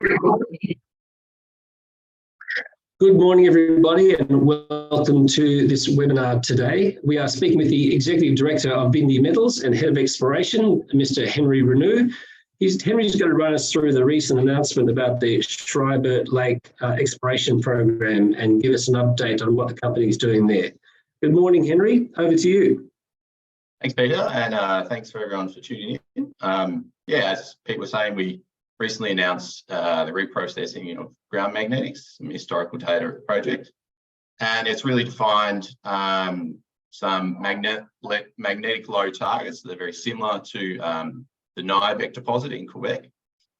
Good morning, everybody, and welcome to this webinar today. We are speaking with the Executive Director of Bindi Metals and Head of Exploration, Mr. Henry Renew. Henry's going to run us through the recent announcement about the Schreiber Lake exploration program and give us an update on what the company is doing there. Good morning, Henry. Over to you. Thanks, Peter, and thanks for everyone for tuning in. As Pete was saying, we recently announced the reprocessing of ground magnetics, some historical data of the project, and it's really defined some magnetic low targets that are very similar to the Niobium deposit in Quebec,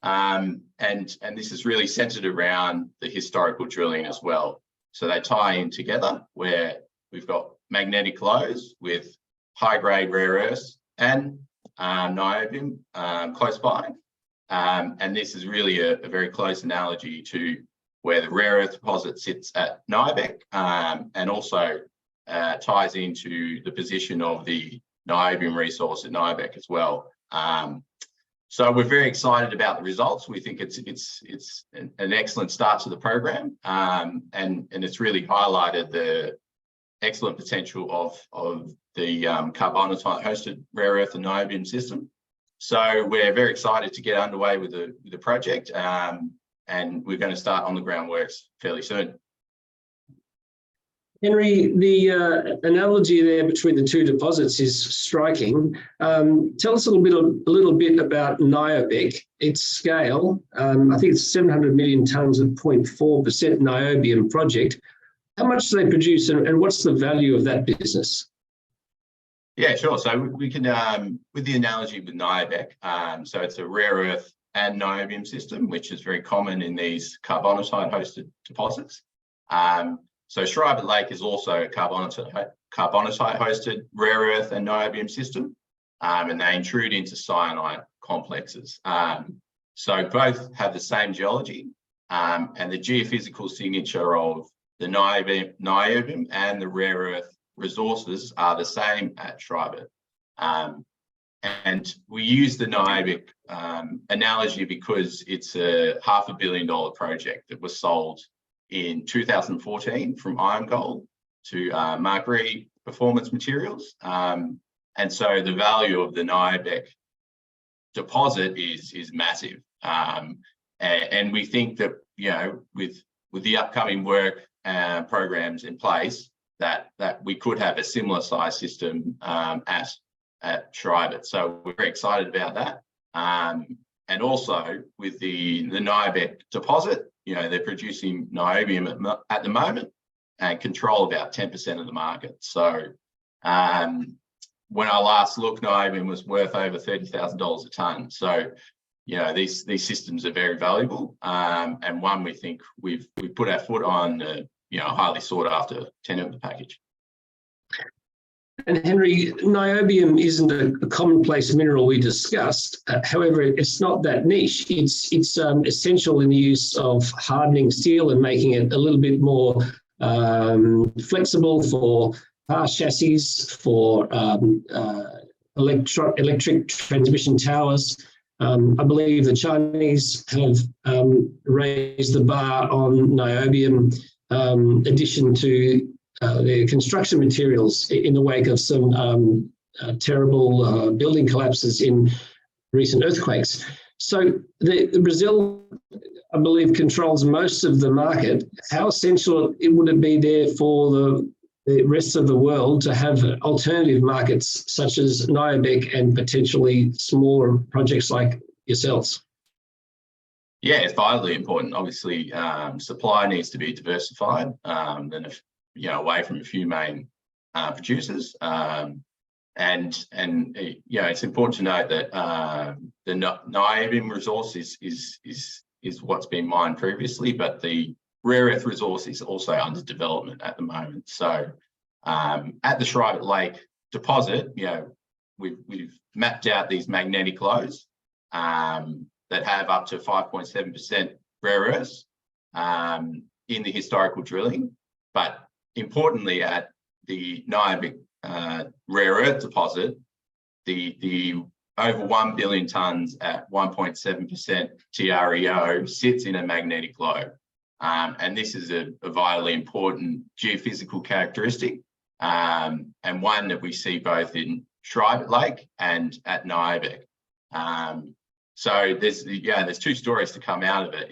and this is really centered around the historical drilling as well. So they tie in together where we've got magnetic lows with high-grade rare earths and niobium close by. And this is really a very close analogy to where the rare earth deposit sits at Niobium, and also ties into the position of the niobium resource at Niobium as well. So we're very excited about the results. We think it's an excellent start to the program, and it's really highlighted the excellent potential of the carbonatite hosted rare earth and niobium system. So we're very excited to get underway with the project, and we're going to start on the groundworks fairly soon. Henry, the analogy there between the two deposits is striking. Tell us a little bit about Niobium, its scale. I think it's 700 million tonnes of 0.4% niobium project. How much do they produce, and what's the value of that business? Yeah, sure. So we can, with the analogy with Niobium, so it's a rare earth and niobium system, which is very common in these carbonatite hosted deposits. So Schreiber Lake is also a carbonatite hosted rare earth and niobium system, and they intrude into cyanide complexes. So both have the same geology, and the geophysical signature of the niobium and the rare earth resources are the same at Schreiber. And we use the Niobium analogy because it's a $500 million project that was sold in 2014 from IAMGOLD to Marguerite Performance Materials. And so the value of the Niobium deposit is massive. And we think that, you know, with the upcoming work programs in place, that we could have a similar size system at Schreiber. So we're very excited about that. And also with the Niobium deposit, you know, they're producing niobium at the moment and control about 10% of the market. So when I last looked, niobium was worth over $30,000 a tonne. So, you know, these systems are very valuable, and one we think we've put our foot on, you know, highly sought after tenet of the package. And Henry, niobium isn't a commonplace mineral we discussed. However, it's not that niche. It's essential in the use of hardening steel and making it a little bit more flexible for car chassis, for electric transmission towers. I believe the Chinese have raised the bar on niobium addition to their construction materials in the wake of some terrible building collapses in recent earthquakes. So Brazil, I believe, controls most of the market. How essential would it be there for the rest of the world to have alternative markets such as Niobium and potentially smaller projects like yourselves? Yeah, it's vitally important. Obviously, supply needs to be diversified, away from a few main producers. And it's important to note that the niobium resource is what's been mined previously, but the rare earth resource is also under development at the moment. So at the Schreiber Lake deposit, you know, we've mapped out these magnetic lows that have up to 5.7% rare earths in the historical drilling. But importantly, at the Niobium rare earth deposit, the over 1 billion tonnes at 1.7% TREO sits in a magnetic lobe. And this is a vitally important geophysical characteristic, and one that we see both in Schreiber Lake and at Niobium. So there's two stories to come out of it.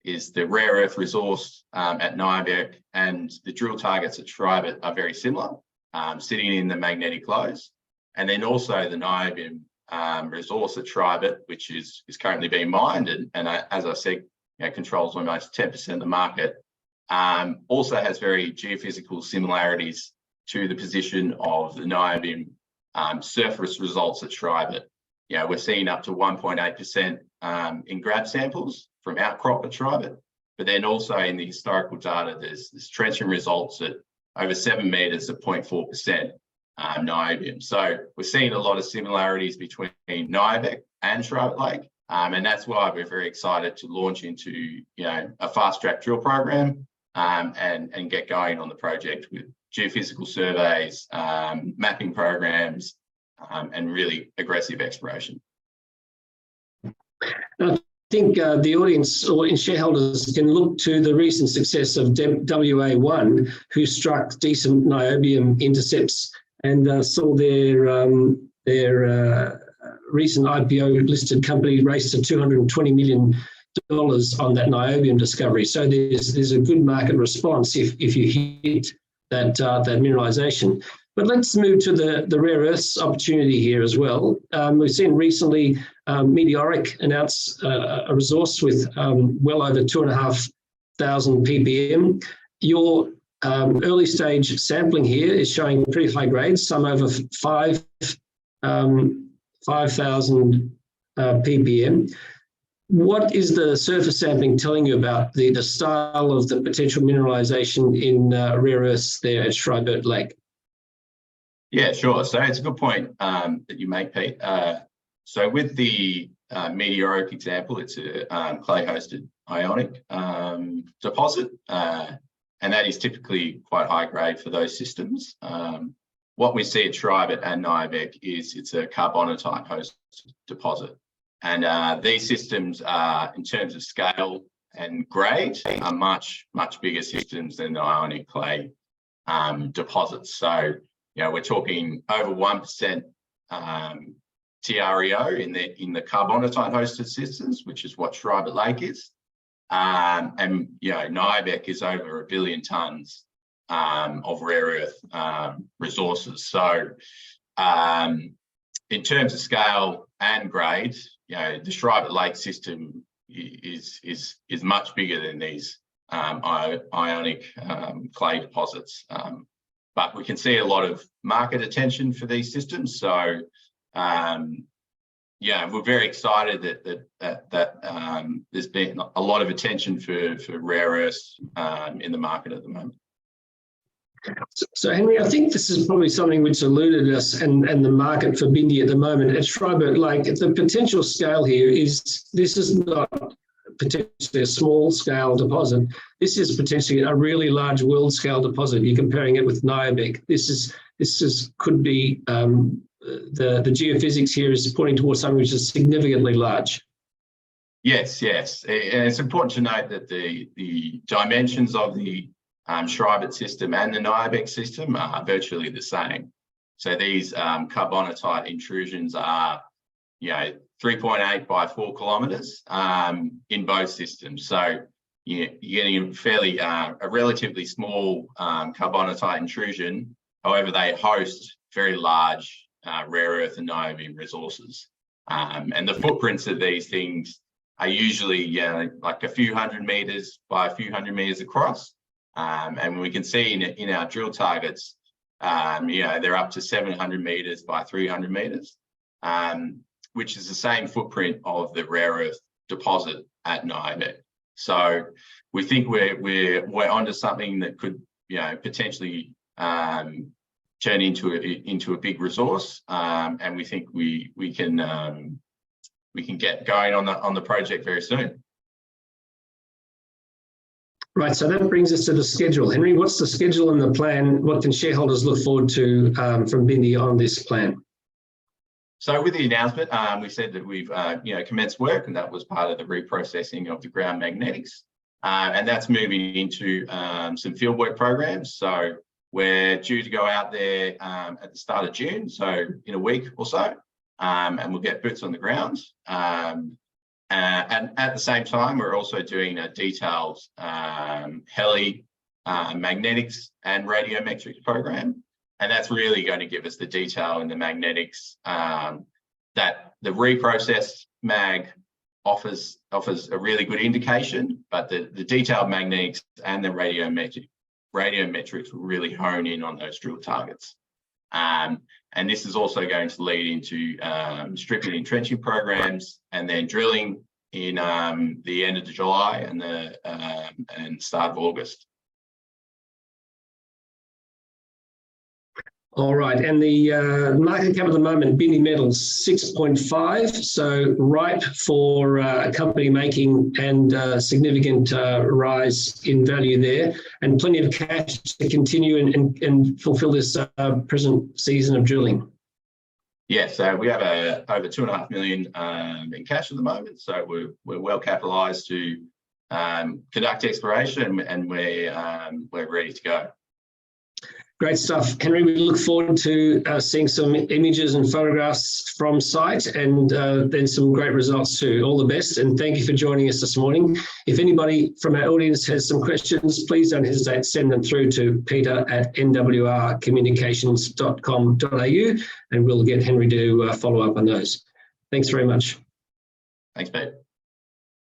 Is the rare earth resource at Niobium and the drill targets at Schreiber are very similar, sitting in the magnetic lows. And then also the Niobium resource at Schreiber, which is currently being mined, and as I said, controls almost 10% of the market, also has very geophysical similarities to the position of the Niobium surface results at Schreiber. We're seeing up to 1.8% in grab samples from outcrop at Schreiber, but then also in the historical data, there's trenching results at over 7 metres at 0.4% Niobium. So we're seeing a lot of similarities between Niobium and Schreiber Lake, and that's why we're very excited to launch into a fast track drill program and get going on the project with geophysical surveys, mapping programs, and really aggressive exploration. I think the audience or shareholders can look to the recent success of WA1, who struck decent niobium intercepts and saw their recent IPO listed company raise to $220 million on that niobium discovery. So there's a good market response if you hit that mineralisation. But let's move to the rare earths opportunity here as well. We've seen recently Meteoric announce a resource with well over 2,500 ppm. Your early stage sampling here is showing pretty high grades, some over 5,000 ppm. What is the surface sampling telling you about the style of the potential mineralisation in rare earths there at Schreiber Lake? Yeah, sure. So it's a good point that you make, Pete. So with the Meteoric example, it's a clay-hosted ionic deposit, and that is typically quite high grade for those systems. What we see at Schreiber and Niobium is it's a carbonatite hosted deposit. And these systems are, in terms of scale and grade, are much, much bigger systems than the ionic clay deposits. So, we're talking over 1% TREO in the carbonatite hosted systems, which is what Schreiber Lake is. And Niobium is over 1 billion tonnes of rare earth resources. So in terms of scale and grade, the Schreiber Lake system is much bigger than these ionic clay deposits. But we can see a lot of market attention for these systems. So we're very excited that there's been a lot of attention for rare earths in the market at the moment. So Henry, I think this is probably something which eluded us and the market for Bindi at the moment. At Schreiber Lake, the potential scale here is, this is not potentially a small scale deposit. This is potentially a really large world scale deposit. You're comparing it with Niobium. This could be the geophysics here is pointing towards something which is significantly large. Yes. And it's important to note that the dimensions of the Schreiber system and the Niobium system are virtually the same. So these carbonatite intrusions are 3.8 by 4 kilometres in both systems. So you're getting a relatively small carbonatite intrusion. However, they host very large rare earth and niobium resources. And the footprints of these things are usually like a few hundred metres by a few hundred metres across. And we can see in our drill targets, they're up to 700 metres by 300 metres. Which is the same footprint of the rare earth deposit at Niobium. So we think we're onto something that could potentially turn into a big resource, and we think we can get going on the project very soon. Right, so that brings us to the schedule. Henry, what's the schedule and the plan? What can shareholders look forward to from Bindi on this plan? So with the announcement, we said that we've commenced work, and that was part of the reprocessing of the ground magnetics. And that's moving into some fieldwork programs. So we're due to go out there at the start of June, so in a week or so, and we'll get boots on the ground. And at the same time, we're also doing a detailed heli magnetics and radiometrics program. And that's really going to give us the detail in the magnetics that the reprocessed mag offers a really good indication, but the detailed magnetics and the radiometrics will really hone in on those drill targets. And this is also going to lead into stripping and trenching programs, and then drilling in the end of July and start of August. All right, and the market cap at the moment, Bindi Metals, 6.5, so ripe for a company making and significant rise in value there, and plenty of cash to continue and fulfill this present season of drilling. Yeah, so we have over 2.5 million in cash at the moment, so we're well capitalised to conduct exploration, and we're ready to go. Great stuff, Henry. We look forward to seeing some images and photographs from site, and then some great results too. All the best, and thank you for joining us this morning. If anybody from our audience has some questions, please don't hesitate to send them through to peter@nwrcommunications.com.au, and we'll get Henry to follow up on those. Thanks very much. Thanks, Pete.